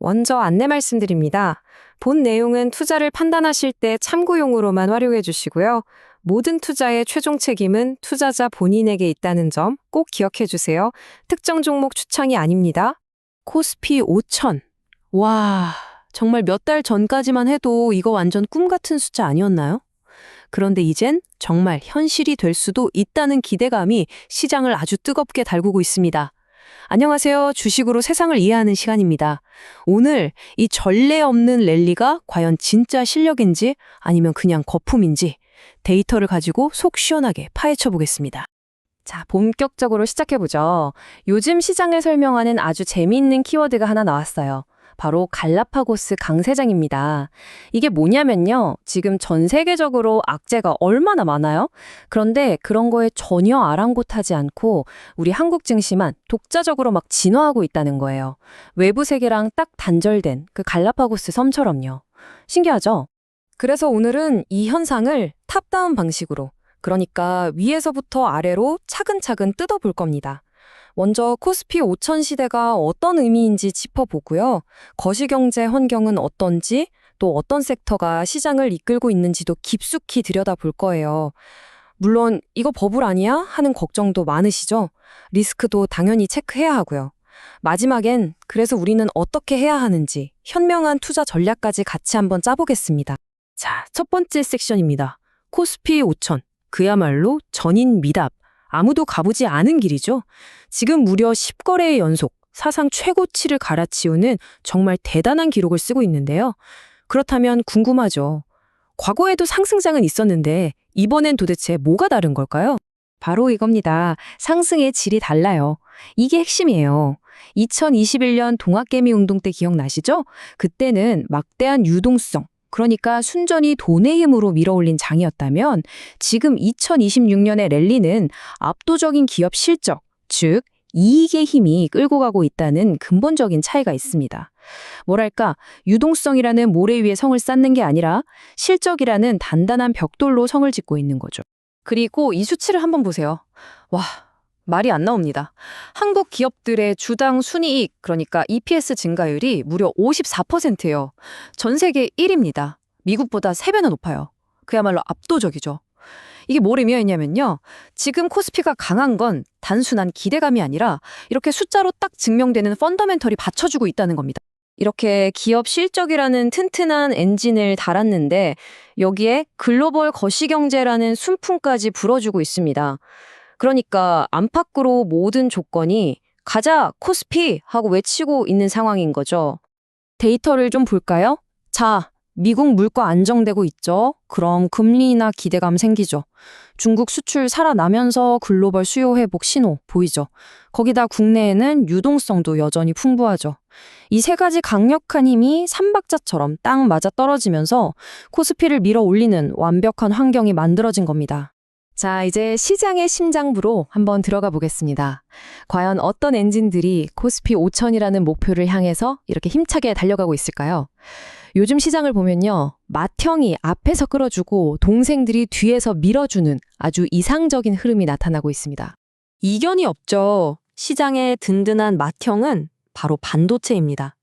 먼저 안내 말씀드립니다. 본 내용은 투자를 판단하실 때 참고용으로만 활용해 주시고요. 모든 투자의 최종 책임은 투자자 본인에게 있다는 점 꼭 기억해 주세요. 특정 종목 추천이 아닙니다. 코스피 5천. 와, 정말 몇 달 전까지만 해도 이거 완전 꿈 같은 숫자 아니었나요? 그런데 이젠 정말 현실이 될 수도 있다는 기대감이 시장을 아주 뜨겁게 달구고 있습니다. 안녕하세요. 주식으로 세상을 이해하는 시간입니다. 오늘 이 전례 없는 랠리가 과연 진짜 실력인지 아니면 그냥 거품인지 데이터를 가지고 속 시원하게 파헤쳐 보겠습니다. 자, 본격적으로 시작해보죠. 요즘 시장을 설명하는 아주 재미있는 키워드가 하나 나왔어요. 바로 갈라파고스 강세장입니다. 이게 뭐냐면요. 지금 전 세계적으로 악재가 얼마나 많아요? 그런데 그런 거에 전혀 아랑곳하지 않고 우리 한국 증시만 독자적으로 막 진화하고 있다는 거예요. 외부 세계랑 딱 단절된 그 갈라파고스 섬처럼요. 신기하죠? 그래서 오늘은 이 현상을 탑다운 방식으로, 그러니까 위에서부터 아래로 차근차근 뜯어볼 겁니다. 먼저 코스피 5천 시대가 어떤 의미인지 짚어보고요. 거시경제 환경은 어떤지, 또 어떤 섹터가 시장을 이끌고 있는지도 깊숙이 들여다볼 거예요. 물론 이거 버블 아니야? 하는 걱정도 많으시죠? 리스크도 당연히 체크해야 하고요. 마지막엔 그래서 우리는 어떻게 해야 하는지 현명한 투자 전략까지 같이 한번 짜보겠습니다. 자, 첫 번째 섹션입니다. 코스피 5천. 그야말로 전인 미답. 아무도 가보지 않은 길이죠. 지금 무려 10거래의 연속, 사상 최고치를 갈아치우는 정말 대단한 기록을 쓰고 있는데요. 그렇다면 궁금하죠. 과거에도 상승장은 있었는데 이번엔 도대체 뭐가 다른 걸까요? 바로 이겁니다. 상승의 질이 달라요. 이게 핵심이에요. 2021년 동학개미 운동 때 기억나시죠? 그때는 막대한 유동성, 그러니까 순전히 돈의 힘으로 밀어올린 장이었다면 지금 2026년의 랠리는 압도적인 기업 실적, 즉 이익의 힘이 끌고 가고 있다는 근본적인 차이가 있습니다. 뭐랄까, 유동성이라는 모래 위에 성을 쌓는 게 아니라 실적이라는 단단한 벽돌로 성을 짓고 있는 거죠. 그리고 이 수치를 한번 보세요. 와, 말이 안 나옵니다. 한국 기업들의 주당 순이익, 그러니까 EPS 증가율이 무려 54%예요. 전 세계 1위입니다. 미국보다 3배나 높아요. 그야말로 압도적이죠. 이게 뭘 의미하냐면요. 지금 코스피가 강한 건 단순한 기대감이 아니라 이렇게 숫자로 딱 증명되는 펀더멘털이 받쳐주고 있다는 겁니다. 이렇게 기업 실적이라는 튼튼한 엔진을 달았는데 여기에 글로벌 거시경제라는 순풍까지 불어주고 있습니다. 그러니까 안팎으로 모든 조건이 가자 코스피 하고 외치고 있는 상황인 거죠. 데이터를 좀 볼까요? 자, 미국 물가 안정되고 있죠. 그럼 금리나 기대감 생기죠. 중국 수출 살아나면서 글로벌 수요 회복 신호 보이죠. 거기다 국내에는 유동성도 여전히 풍부하죠. 이 세 가지 강력한 힘이 삼박자처럼 딱 맞아 떨어지면서 코스피를 밀어 올리는 완벽한 환경이 만들어진 겁니다. 자, 이제 시장의 심장부로 한번 들어가 보겠습니다. 과연 어떤 엔진들이 코스피 5천이라는 목표를 향해서 이렇게 힘차게 달려가고 있을까요? 요즘 시장을 보면요. 맏형이 앞에서 끌어주고 동생들이 뒤에서 밀어주는 아주 이상적인 흐름이 나타나고 있습니다. 이견이 없죠. 시장의 든든한 맏형은 바로 반도체입니다.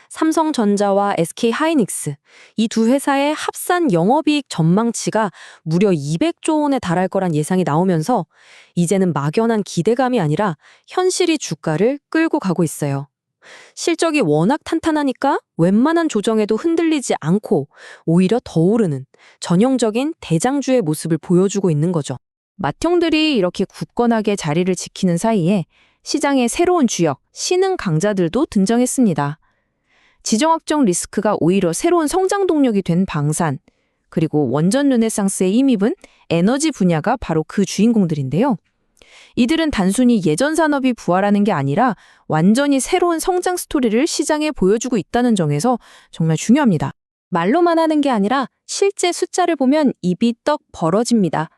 삼성전자와 SK하이닉스, 이 두 회사의 합산 영업이익 전망치가 무려 200조 원에 달할 거란 예상이 나오면서 이제는 막연한 기대감이 아니라 현실이 주가를 끌고 가고 있어요. 실적이 워낙 탄탄하니까 웬만한 조정에도 흔들리지 않고 오히려 더 오르는 전형적인 대장주의 모습을 보여주고 있는 거죠. 맏형들이 이렇게 굳건하게 자리를 지키는 사이에 시장의 새로운 주역, 신흥 강자들도 등장했습니다. 지정학적 리스크가 오히려 새로운 성장 동력이 된 방산, 그리고 원전 르네상스에 힘입은 에너지 분야가 바로 그 주인공들인데요. 이들은 단순히 예전 산업이 부활하는 게 아니라 완전히 새로운 성장 스토리를 시장에 보여주고 있다는 점에서 정말 중요합니다. 말로만 하는 게 아니라 실제 숫자를 보면 입이 떡 벌어집니다.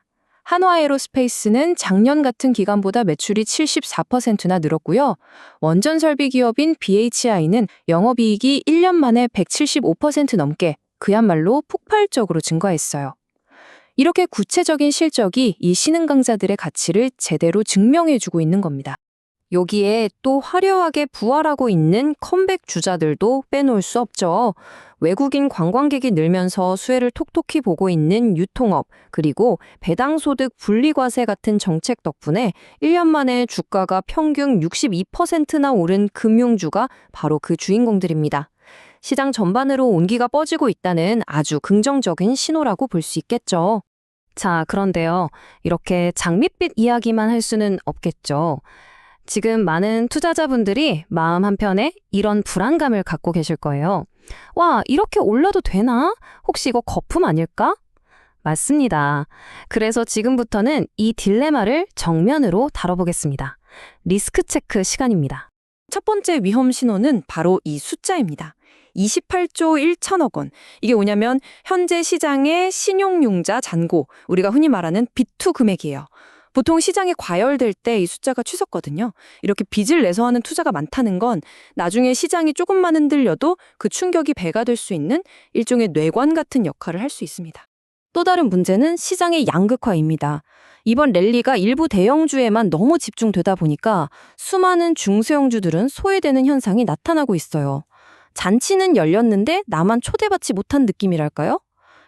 한화에로스페이스는 작년 같은 기간보다 매출이 74%나 늘었고요. 원전 설비 기업인 BHI는 영업이익이 1년 만에 175% 넘게 그야말로 폭발적으로 증가했어요. 이렇게 구체적인 실적이 이 신흥 강자들의 가치를 제대로 증명해주고 있는 겁니다. 여기에 또 화려하게 부활하고 있는 컴백 주자들도 빼놓을 수 없죠. 외국인 관광객이 늘면서 수혜를 톡톡히 보고 있는 유통업, 그리고 배당소득 분리과세 같은 정책 덕분에 1년 만에 주가가 평균 62%나 오른 금융주가 바로 그 주인공들입니다. 시장 전반으로 온기가 뻗지고 있다는 아주 긍정적인 신호라고 볼 수 있겠죠. 자, 그런데요. 이렇게 장밋빛 이야기만 할 수는 없겠죠. 지금 많은 투자자분들이 마음 한편에 이런 불안감을 갖고 계실 거예요. 와, 이렇게 올라도 되나? 혹시 이거 거품 아닐까? 맞습니다. 그래서 지금부터는 이 딜레마를 정면으로 다뤄보겠습니다. 리스크 체크 시간입니다. 첫 번째 위험 신호는 바로 이 숫자입니다. 28조 1천억 원. 이게 뭐냐면 현재 시장의 신용융자 잔고, 우리가 흔히 말하는 비투 금액이에요. 보통 시장에 과열될 때 이 숫자가 치솟거든요. 이렇게 빚을 내서 하는 투자가 많다는 건 나중에 시장이 조금만 흔들려도 그 충격이 배가 될 수 있는 일종의 뇌관 같은 역할을 할 수 있습니다. 또 다른 문제는 시장의 양극화입니다. 이번 랠리가 일부 대형주에만 너무 집중되다 보니까 수많은 중소형주들은 소외되는 현상이 나타나고 있어요. 잔치는 열렸는데 나만 초대받지 못한 느낌이랄까요?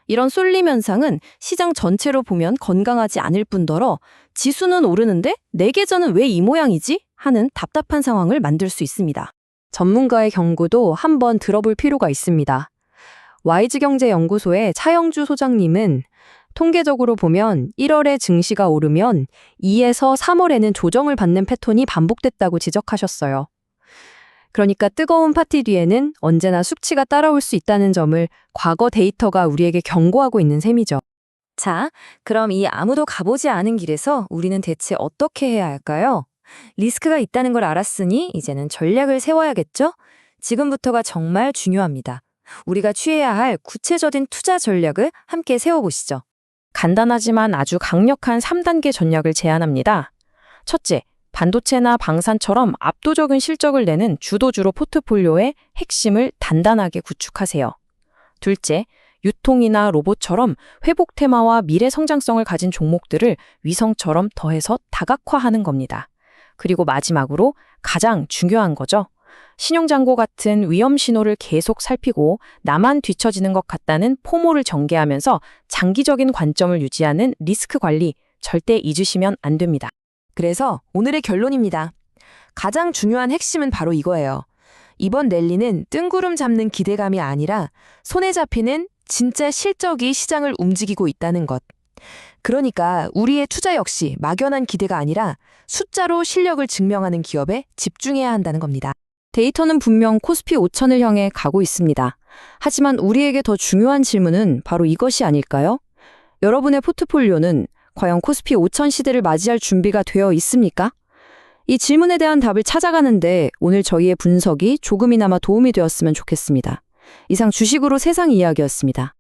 이런 쏠림 현상은 시장 전체로 보면 건강하지 않을 뿐더러 지수는 오르는데 내 계좌는 왜 이 모양이지? 하는 답답한 상황을 만들 수 있습니다. 전문가의 경고도 한번 들어볼 필요가 있습니다. YG경제연구소의 차영주 소장님은 통계적으로 보면 1월에 증시가 오르면 2에서 3월에는 조정을 받는 패턴이 반복됐다고 지적하셨어요. 그러니까 뜨거운 파티 뒤에는 언제나 숙취가 따라올 수 있다는 점을 과거 데이터가 우리에게 경고하고 있는 셈이죠. 자, 그럼 이 아무도 가보지 않은 길에서 우리는 대체 어떻게 해야 할까요? 리스크가 있다는 걸 알았으니 이제는 전략을 세워야겠죠? 지금부터가 정말 중요합니다. 우리가 취해야 할 구체적인 투자 전략을 함께 세워보시죠. 간단하지만 아주 강력한 3단계 전략을 제안합니다. 첫째, 반도체나 방산처럼 압도적인 실적을 내는 주도주로 포트폴리오의 핵심을 단단하게 구축하세요. 둘째, 유통이나 로봇처럼 회복 테마와 미래 성장성을 가진 종목들을 위성처럼 더해서 다각화하는 겁니다. 그리고 마지막으로 가장 중요한 거죠. 신용잔고 같은 위험 신호를 계속 살피고 나만 뒤처지는 것 같다는 포모를 전개하면서 장기적인 관점을 유지하는 리스크 관리 절대 잊으시면 안 됩니다. 그래서 오늘의 결론입니다. 가장 중요한 핵심은 바로 이거예요. 이번 랠리는 뜬구름 잡는 기대감이 아니라 손에 잡히는 진짜 실적이 시장을 움직이고 있다는 것. 그러니까 우리의 투자 역시 막연한 기대가 아니라 숫자로 실력을 증명하는 기업에 집중해야 한다는 겁니다. 데이터는 분명 코스피 5천을 향해 가고 있습니다. 하지만 우리에게 더 중요한 질문은 바로 이것이 아닐까요? 여러분의 포트폴리오는 과연 코스피 5천 시대를 맞이할 준비가 되어 있습니까? 이 질문에 대한 답을 찾아가는데 오늘 저희의 분석이 조금이나마 도움이 되었으면 좋겠습니다. 이상 주식으로 세상 이야기였습니다.